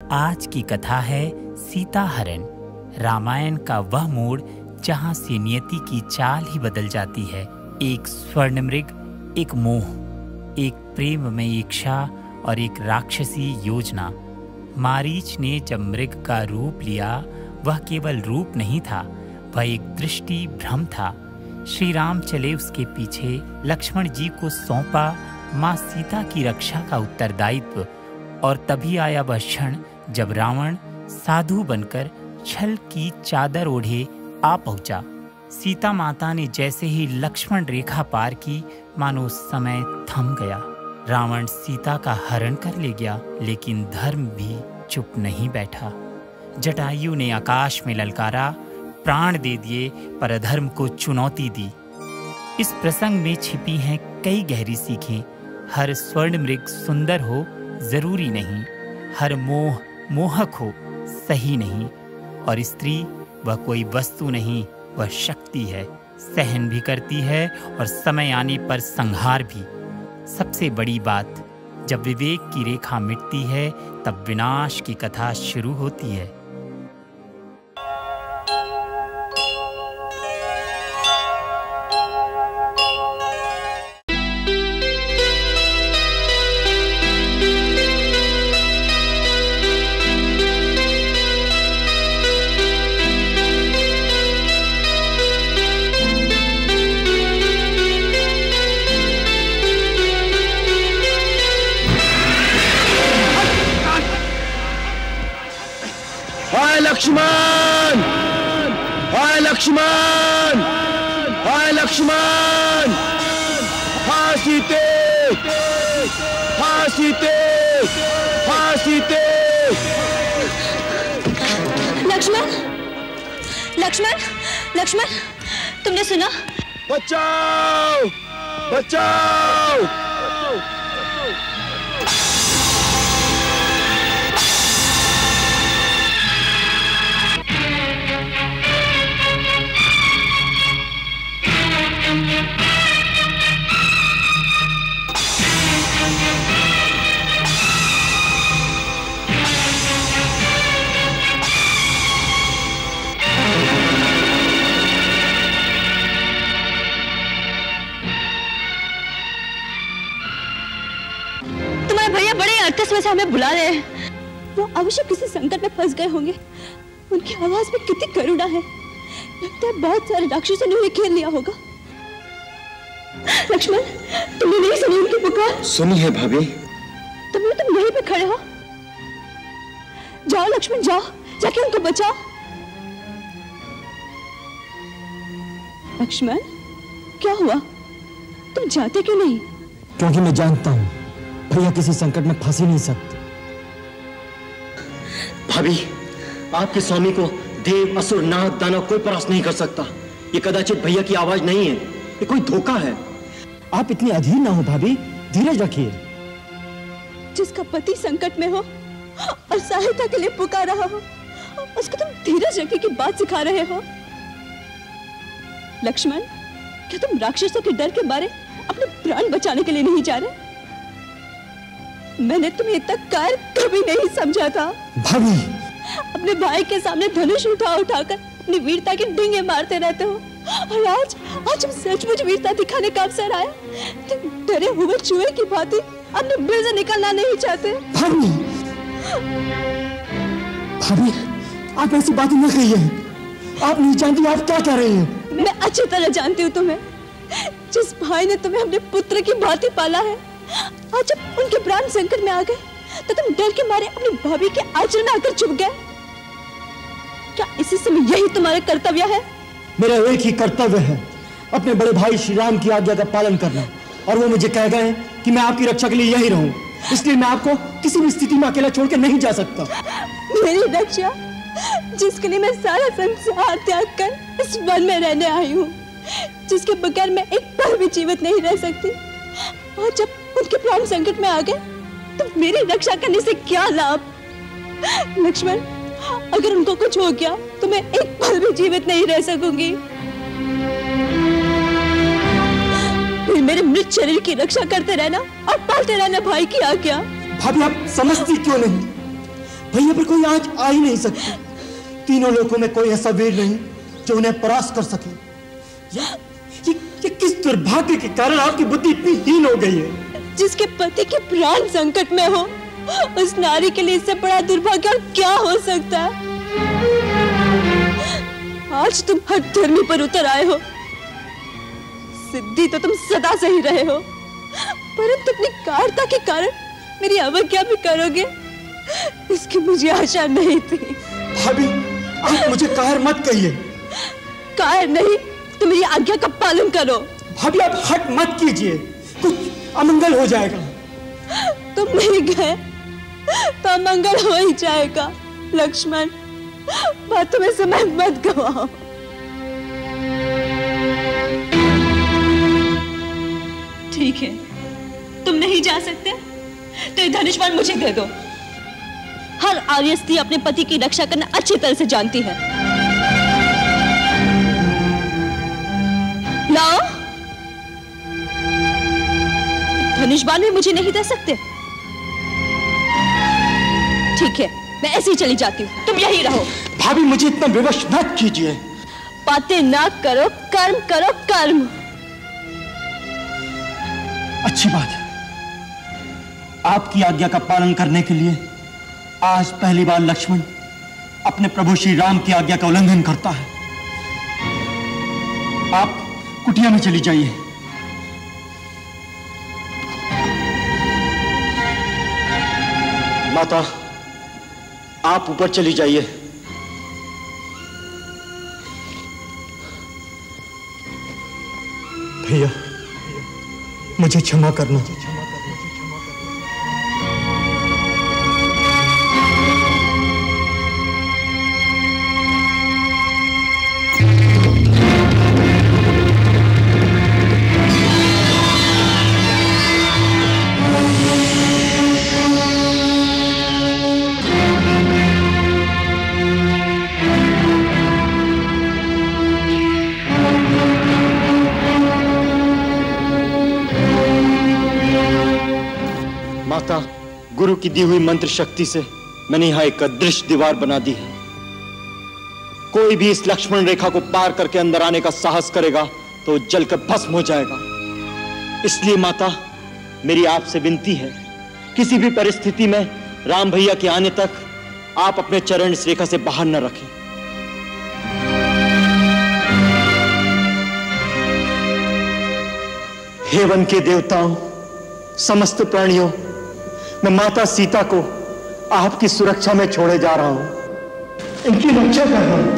आज की कथा है सीता हरण, रामायण का वह मोड़ जहां से नियति की चाल ही बदल जाती है। एक स्वर्ण मृग, एक मोह, एक प्रेम में इच्छा और एक राक्षसी योजना। मारीच ने जब मृग का रूप लिया, वह केवल रूप नहीं था, वह एक दृष्टि भ्रम था। श्री राम चले उसके पीछे, लक्ष्मण जी को सौंपा माँ सीता की रक्षा का उत्तरदायित्व। और तभी आया वह क्षण जब रावण साधु बनकर छल की चादर ओढ़े आ पहुंचा। सीता माता ने जैसे ही लक्ष्मण रेखा पार की, मानो समय थम गया। रावण सीता का हरण कर ले गया, लेकिन धर्म भी चुप नहीं बैठा। जटायु ने आकाश में ललकारा, प्राण दे दिए पर अधर्म को चुनौती दी। इस प्रसंग में छिपी हैं कई गहरी सीखें। हर स्वर्ण मृग सुंदर हो जरूरी नहीं, हर मोह मोहक हो सही नहीं, और स्त्री वह कोई वस्तु नहीं, वह शक्ति है। सहन भी करती है और समय आने पर संहार भी। सबसे बड़ी बात, जब विवेक की रेखा मिटती है तब विनाश की कथा शुरू होती है। लक्ष्मण! हाय लक्ष्मण! हाय लक्ष्मण! हाँ सीते! हाँ सीते! हाँ सीते! लक्ष्मण! लक्ष्मण! लक्ष्मण! तुमने सुना? बचाओ! बचाओ! में से हमें बुला रहे हैं। वो अवश्य किसी संकट में फंस गए होंगे। उनकी आवाज में कितनी करुणा है। लगता है बहुत सारे राक्षसों ने उन्हें घेर लिया होगा। लक्ष्मण, तुमने नहीं सुनी उनकी पुकार? सुनी है भाभी। तुम यहीं पे खड़े हो। जाओ लक्ष्मण, जाओ, जाके उनको बचाओ। लक्ष्मण, क्या हुआ? तुम जाते क्यों नहीं? क्योंकि मैं जानता हूं भैया किसी संकट में फंस ही नहीं सकते। भाभी, आपके स्वामी को देव, असुर, नाग, दानव कोई परास्त नहीं कर सकता। ये कदाचित भैया की आवाज नहीं है, ये कोई धोखा है। आप इतनी अधीर ना हो भाभी, धीरज रखिए। जिसका पति संकट में हो और सहायता के लिए पुकार रहा हो, उसको तुम धीरज रखने की बात सिखा रहे हो। लक्ष्मण, क्या तुम राक्षसों के डर के मारे अपने प्राण बचाने के लिए नहीं जा रहे? मैंने तुम्हें इतना कायर कभी नहीं समझा था। भाभी, अपने भाई के सामने धनुष उठाकर अपनी वीरता के डींगे मारते रहते हो, और आज तुम सचमुच वीरता दिखाने का अवसर आया। तुम डरे हुए चूहे की भांति अपने बिल से निकलना नहीं चाहते। भाभी, भाभी, आप ऐसी बातें न कहिए। आप नहीं जानती आप क्या कह रही हैं। मैं अच्छी तरह जानती हूँ तुम्हें। जिस भाई ने तुम्हें अपने पुत्र की भांति पाला है, आज जब उनके प्राण संकट में आ गए तो तुम डर के मारे अपनी भाभी के आंचल में आकर छुप गए। क्या इसी समय यही तुम्हारा कर्तव्य है? मेरा एक ही कर्तव्य है, अपने बड़े भाई श्री राम की आज्ञा का पालन करना। और वो मुझे कह गए कि मैं आपकी रक्षा के लिए यही रहूं, इसलिए मैं आपको किसी भी स्थिति में अकेला छोड़कर नहीं जा सकता। मेरी रक्षा, जिसके लिए मैं सारा संसार त्याग कर इस वन में रहने आई हूँ, जिसके बगैर मैं एक पल भी जीवित नहीं रह सकती, और जब उनके प्राण संकट में आ गए तो मेरी रक्षा करने से क्या लाभ? लक्ष्मण, अगर उनको कुछ हो गया तो मैं एक पल भी जीवित नहीं रह सकूंगी। फिर मेरे मृत शरीर की रक्षा करते रहना और पालते रहना भाई की आज्ञा। भाभी, आप समझती क्यों नहीं? भैया पर कोई आज आ ही नहीं सकती। तीनों लोगों में कोई ऐसा वीर नहीं जो उन्हें परास्त कर सके। ये किस दुर्भाग्य के कारण आपकी बुद्धि इतनी हीन हो गई है? जिसके पति के प्राण संकट में हो, उस नारी के लिए इससे बड़ा दुर्भाग्य और क्या हो सकता है? आज तुम हठधर्मी पर उतर आए हो। सिद्धि तो तुम सदा से ही रहे हो, परंतु अपनी कायरता के कारण मेरी अवज्ञा भी करोगे, इसकी मुझे आशा नहीं थी। भाभी, आप मुझे कायर मत कहिए। कायर नहीं तो मेरी आज्ञा का पालन करो। भाभी, आप हट मत कीजिए, कुछ अमंगल हो जाएगा। तुम नहीं गए तो अमंगल हो ही जाएगा। लक्ष्मण, बातों में समय मत गवाओ। ठीक है, तुम नहीं जा सकते तो ये धनुष बाण मुझे दे दो। हर आर्य स्त्री अपने पति की रक्षा करना अच्छी तरह से जानती है। लाओ। धनुष बाण भी मुझे नहीं दे सकते? ठीक है, मैं ऐसे ही चली जाती हूँ, तुम यही रहो। भाभी, मुझे इतना विवश मत कीजिए। बातें ना करो, कर्म करो, कर्म। अच्छी बात है। आपकी आज्ञा का पालन करने के लिए आज पहली बार लक्ष्मण अपने प्रभु श्री राम की आज्ञा का उल्लंघन करता है। आप कुटिया में चली जाइए। माता, आप ऊपर चली जाइए। भैया, मुझे क्षमा करना। गुरु की दी हुई मंत्र शक्ति से मैंने यहां एक अदृश्य दीवार बना दी है। कोई भी इस लक्ष्मण रेखा को पार करके अंदर आने का साहस करेगा तो जलकर भस्म हो जाएगा। इसलिए माता, मेरी आपसे विनती है, किसी भी परिस्थिति में राम भैया के आने तक आप अपने चरण इस रेखा से बाहर न रखें। हे वन के देवताओं, समस्त प्राणियों, मैं माता सीता को आपकी सुरक्षा में छोड़े जा रहा हूं। इनकी रक्षा कर रहा हूं।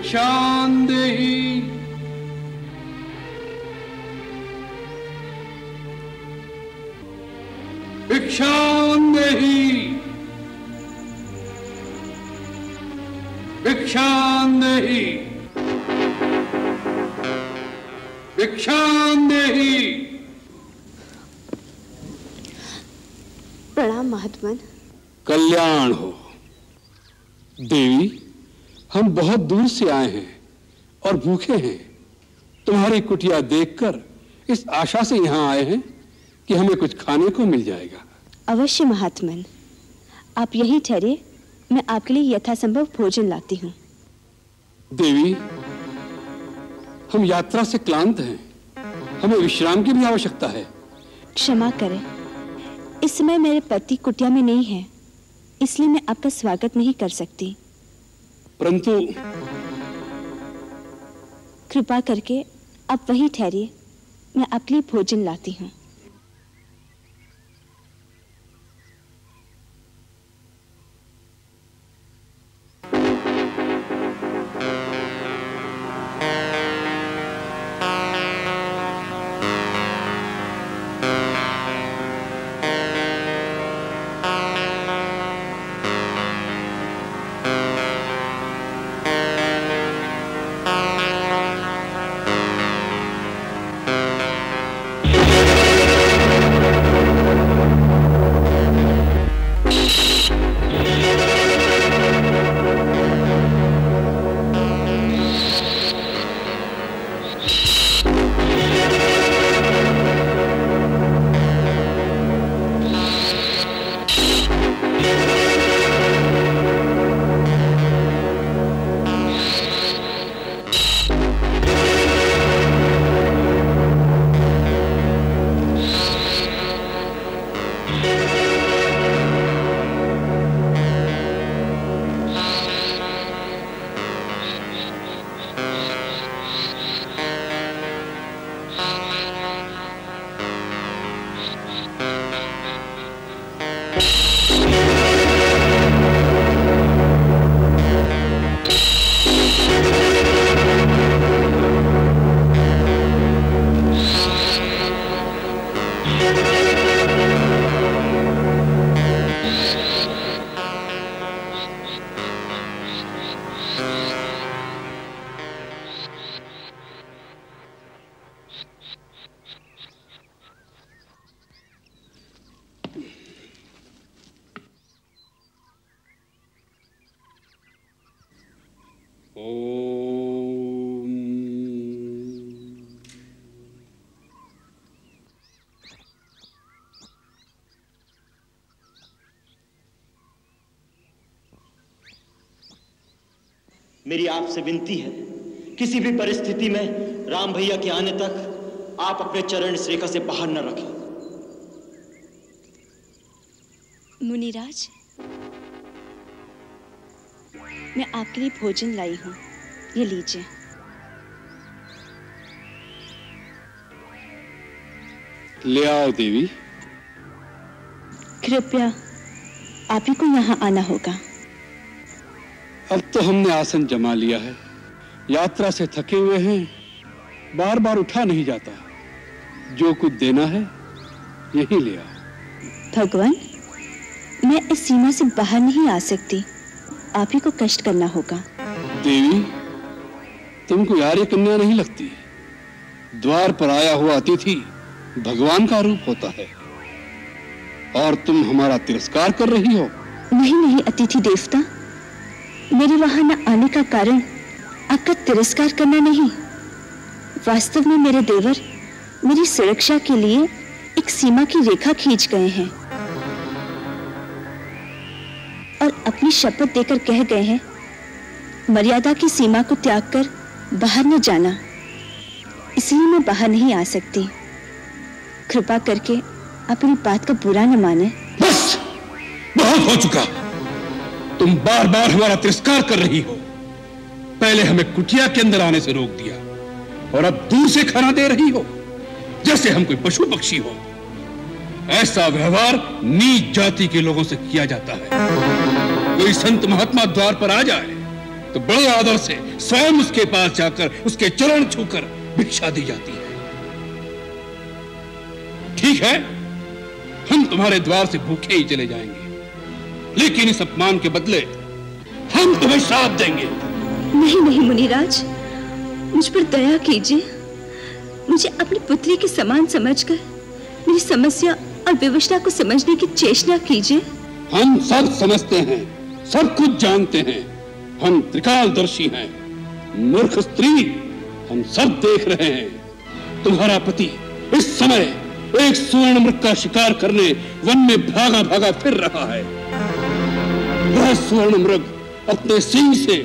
भिक्षां देहि। भिक्षां देहि। भिक्षां देहि। भिक्षां देहि। प्रणाम महात्मन। कल्याण हो। देवी, हम बहुत दूर से आए हैं और भूखे हैं। तुम्हारी कुटिया देखकर इस आशा से यहाँ आए हैं कि हमें कुछ खाने को मिल जाएगा। अवश्य महात्मन, आप यही ठहरिए, मैं आपके लिए यथासंभव भोजन लाती हूँ। देवी, हम यात्रा से क्लांत हैं, हमें विश्राम की भी आवश्यकता है। क्षमा करें, इस समय मेरे पति कुटिया में नहीं है, इसलिए मैं आपका स्वागत नहीं कर सकती। परंतु कृपा करके आप वहीं ठहरिए, मैं आपके लिए भोजन लाती हूँ। मेरी आपसे विनती है, किसी भी परिस्थिति में राम भैया के आने तक आप अपने चरण इस रेखा से बाहर न रखें। मुनिराज, मैं आपके लिए भोजन लाई हूँ, ये लीजिए। ले आओ देवी। कृपया आप ही को यहाँ आना होगा। अब तो हमने आसन जमा लिया है, यात्रा से थके हुए हैं, बार बार उठा नहीं जाता। जो कुछ देना है यही ले आओ। भगवान, मैं इस सीमा से बाहर नहीं आ सकती, आप ही को कष्ट करना होगा। देवी, तुमको आर्य कन्या नहीं लगती? द्वार पर आया हुआ अतिथि भगवान का रूप होता है और तुम हमारा तिरस्कार कर रही हो। नहीं नहीं अतिथि देवता, मेरे वहां न आने का कारण आपका तिरस्कार करना नहीं, वास्तव में मेरे देवर मेरी सुरक्षा के लिए एक सीमा की रेखा खींच गए हैं और अपनी शपथ देकर कह गए हैं मर्यादा की सीमा को त्याग कर बाहर न जाना, इसलिए मैं बाहर नहीं आ सकती। कृपा करके आप मेरी बात का बुरा न माने। बस, बहुत हो चुका। तुम बार बार हमारा तिरस्कार कर रही हो। पहले हमें कुटिया के अंदर आने से रोक दिया और अब दूर से खाना दे रही हो, जैसे हम कोई पशु पक्षी हो। ऐसा व्यवहार नीच जाति के लोगों से किया जाता है। कोई संत महात्मा द्वार पर आ जाए तो बड़े आदर से स्वयं उसके पास जाकर उसके चरण छूकर भिक्षा दी जाती है। ठीक है, हम तुम्हारे द्वार से भूखे ही चले जाएंगे, लेकिन इस अपमान के बदले हम तुम्हें श्राप देंगे। नहीं नहीं मुनिराज, मुझ पर दया कीजिए। मुझे अपनी पुत्री के समान समझकर मेरी समस्या और विवशता को समझने की चेष्टा कीजिए। हम सब समझते हैं, सब कुछ जानते हैं। हम त्रिकालदर्शी हैं। मूर्ख स्त्री, हम सब देख रहे हैं। तुम्हारा पति इस समय एक स्वर्ण मृग का शिकार करने वन में भागा भागा फिर रहा है। वह स्वर्ण मृग अपने सींग से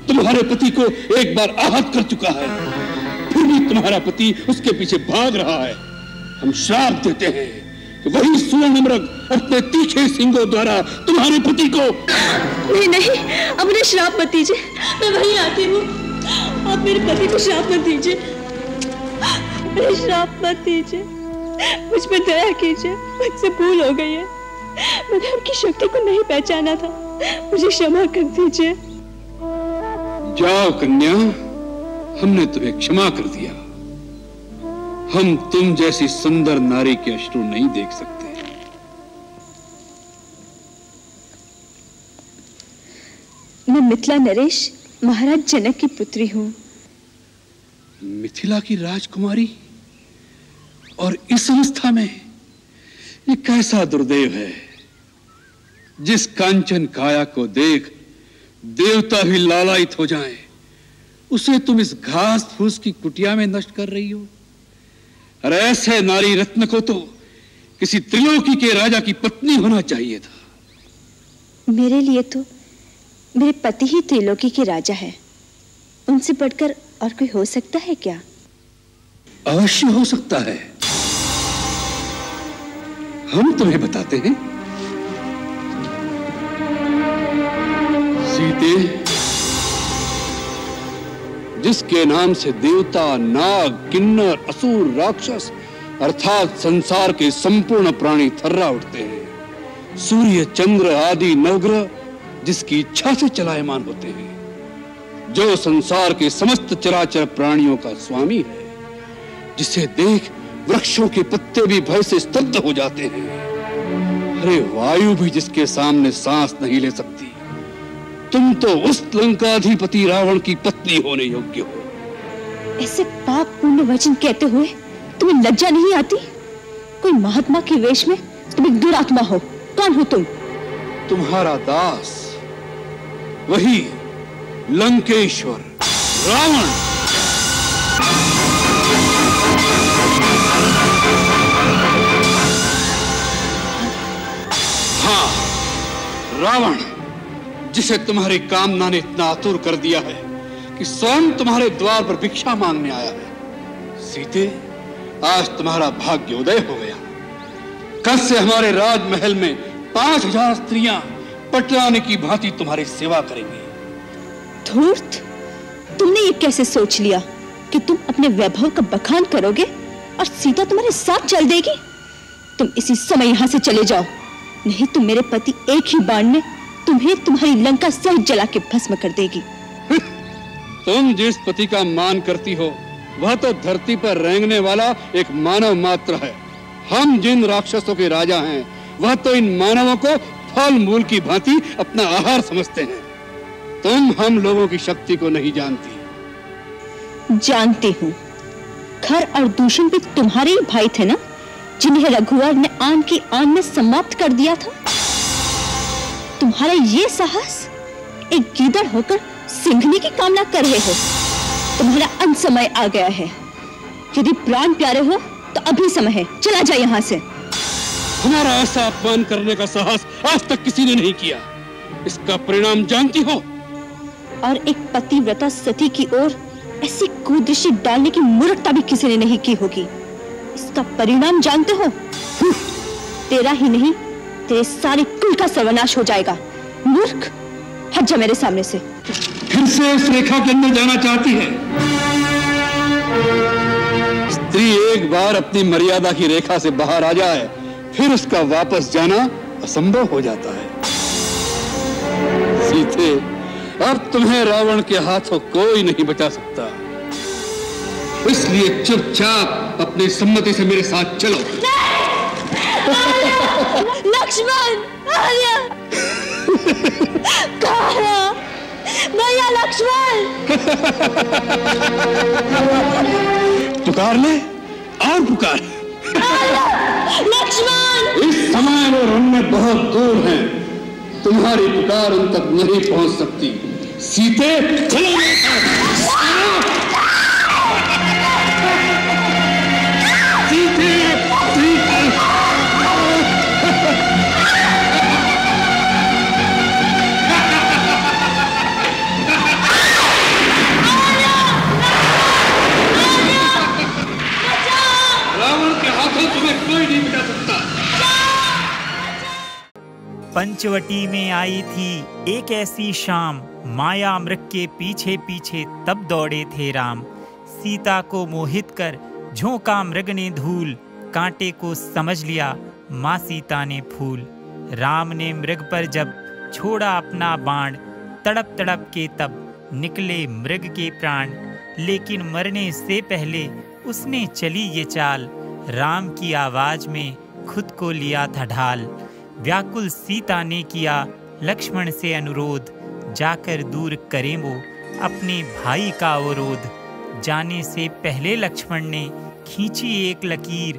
तुम्हारे पति को एक बार आहत कर चुका है, फिर भी तुम्हारा पति उसके पीछे भाग रहा है। हम श्राप देते हैं कि वही स्वर्ण मृग अपने तीखे सींगों द्वारा तुम्हारे पति को। नहीं नहीं, अब मुझे श्राप मत दीजिए, मैं वहीं आती हूँ। आप मेरे पति को श्राप मत दीजिए, मेरे श्राप मत दीजिए। मुझ पर दया कीजिए, मुझसे भूल हो गई है। मैंने उनकी शक्ति को नहीं पहचाना था, मुझे क्षमा कर दीजिए। जाओ कन्या, हमने तुम्हें क्षमा कर दिया। हम तुम जैसी सुंदर नारी के अश्रु नहीं देख सकते। मैं मिथिला नरेश महाराज जनक की पुत्री हूँ। मिथिला की राजकुमारी, और इस अवस्था में ये कैसा दुर्दैव है। जिस कांचन काया को देख देवता भी लालायित हो जाएं, उसे तुम इस घास फूस की कुटिया में नष्ट कर रही हो। अरे ऐसे नारी रत्न को तो किसी त्रिलोकी के राजा की पत्नी होना चाहिए था। मेरे लिए तो मेरे पति ही त्रिलोकी के राजा है। उनसे बढ़कर और कोई हो सकता है क्या? अवश्य हो सकता है। हम तुम्हें बताते हैं। सीते, जिसके नाम से देवता, नाग, किन्नर, असुर, राक्षस अर्थात संसार के संपूर्ण प्राणी थर्रा उठते हैं। सूर्य, चंद्र आदि नवग्रह जिसकी इच्छा से चलायमान होते हैं। जो संसार के समस्त चराचर प्राणियों का स्वामी है, जिसे देख वृक्षों के पत्ते भी भय से स्तब्ध हो जाते हैं। अरे वायु भी जिसके सामने सांस नहीं ले सकती। तुम तो उस लंकाधिपति रावण की पत्नी होने योग्य हो। ऐसे पाप पूर्ण वचन कहते हुए तुम्हें लज्जा नहीं आती? कोई महात्मा के वेश में तुम एक दुरात्मा हो। कौन हो तुम? तुम्हारा दास, वही लंकेश्वर रावण। हाँ, रावण, जिसे तुम्हारी कामना ने इतना आतुर कर दिया है कि स्वयं तुम्हारे द्वार पर भिक्षा मांगने आया है। सीते, आज तुम्हारा भाग्य उदय हो गया। कल से हमारे राजमहल में 5000 स्त्रियां पटरानी की भांति तुम्हारी सेवा करेंगी। धूर्त, तुमने ये कैसे सोच लिया कि तुम अपने वैभव का बखान करोगे और सीता तुम्हारे साथ चल देगी? तुम इसी समय यहाँ से चले जाओ, नहीं तो मेरे पति एक ही बाण में तुम्हें तुम्हारी लंका सहित जला के भस्म कर देगी। तुम जिस पति का मान करती हो, वह तो धरती पर रेंगने वाला एक मानव मात्र है। हम जिन राक्षसों के राजा हैं, वह तो इन मानवों को फल मूल की भांति अपना आहार समझते हैं। तुम हम लोगों की शक्ति को नहीं जानती। जानती हूँ। खर और दूषण भी तुम्हारे ही भाई थे ना, जिन्हें रघुवर ने आन की आन में समाप्त कर दिया था। तुम्हारा ये साहस, एक गीदड़ होकर सिंघनी की कामना कर रहे हो। तुम्हारा अंत समय आ गया है। यदि प्राण प्यारे हो तो अभी समय है, चला जा यहाँ से। हमारा ऐसा अपमान करने का साहस आज तक किसी ने नहीं किया। इसका परिणाम जानती हो? और एक पतिव्रता सती की ओर ऐसी कुदृष्टि डालने की मूर्खता भी किसी ने नहीं की होगी। इसका परिणाम जानते हो? तेरा ही नहीं, तेरे सारे कुल का सर्वनाश हो जाएगा। मूर्ख, हट जा मेरे सामने से। फिर से उस रेखा के अंदर जाना चाहती है? स्त्री एक बार अपनी मर्यादा की रेखा से बाहर आ जाए, फिर उसका वापस जाना असंभव हो जाता है। सीते, अब तुम्हें रावण के हाथों कोई नहीं बचा सकता, इसलिए चुपचाप अपनी सम्मति से मेरे साथ चलो। लक्ष्मण! आर्या! कहाँ है भैया लक्ष्मण? पुकार ले और पुकार। लक्ष्मण! इस समय वो रण बहुत दूर हैं, तुम्हारी पुकार उन तक नहीं पहुंच सकती। सीते चलो मेरे साथ। सीते रावण के हाथों तुम्हें कोई नहीं बचा सकता। पंचवटी में आई थी एक ऐसी शाम, माया मृग के पीछे पीछे तब दौड़े थे राम। सीता को मोहित कर झोंका मृग ने धूल, कांटे को समझ लिया माँ सीता ने फूल। राम ने मृग पर जब छोड़ा अपना बाण, तड़प तड़प के तब निकले मृग के प्राण। लेकिन मरने से पहले उसने चली ये चाल, राम की आवाज में खुद को लिया था ढाल। व्याकुल सीता ने किया लक्ष्मण से अनुरोध, जाकर दूर करें वो अपने भाई का अवरोध। जाने से पहले लक्ष्मण ने खींची एक लकीर,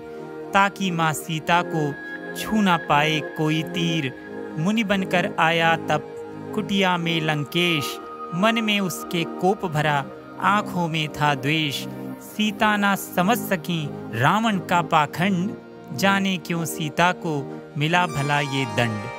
ताकि माँ सीता को छू ना पाए कोई तीर। मुनि बनकर आया तब कुटिया में लंकेश, मन में उसके कोप भरा आंखों में था द्वेष। सीता ना समझ सकी रावण का पाखंड, जाने क्यों सीता को मिला भला ये दंड।